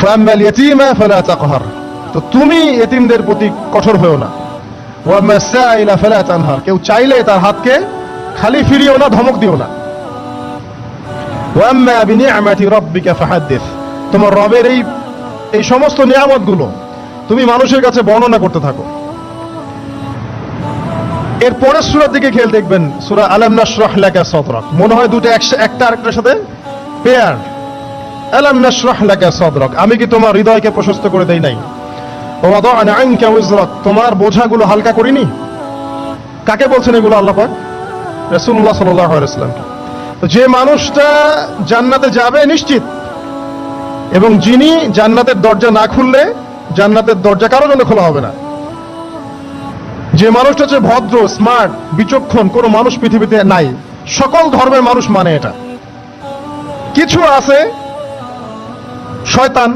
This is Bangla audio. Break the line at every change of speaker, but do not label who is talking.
ফাআম্মাল ইয়াতীমা ফালা তাকহার, তো তুমি এতিমদের প্রতি কঠোর হয়ো না। ওয়া আম্মাস সাইলা ফালা তানহার, কেউ চাইলে তার হাতকে খালি ফিরিও না, ধমক দিও না। ওয়া আম্মা বিনি'মাতি রাব্বিকা ফাহাদ্দিস, তোমার রবের এই সমস্ত নিয়ামতগুলো তুমি মানুষের কাছে বর্ণনা করতে থাকো। এর পরের সূরার দিকে খেয়াল দেখবেন, সূরা আলাম নাশরাহ লাকা সাদরাক, মনে হয় দুটো একটা আরেকটার সাথে পেয়ার। আলাম নাশরাহ লাকা সাদরাক, আমি কি তোমার হৃদয়কে প্রশস্ত করে দেই নাই? ওয়া ওয়াদা'না আনকা উযরাক, তোমার বোঝাগুলো হালকা করিনি? কাকে বলছেন এগুলো আল্লাহ পাক? রাসূলুল্লাহ সাল্লাল্লাহু আলাইহি ওয়াসাল্লাম। যে মানুষটা জান্নাতে যাবে নিশ্চিত, এবং যিনি জান্নাতের দরজা না খুললে জান্নাতের দরজা কারোর জন্য খোলা হবে না। যে মানুষটা হচ্ছে ভদ্র, স্মার্ট, বিচক্ষণ, কোনো মানুষ পৃথিবীতে নাই। সকল ধর্মের মানুষ মানে এটা। কিছু আছে শয়তান,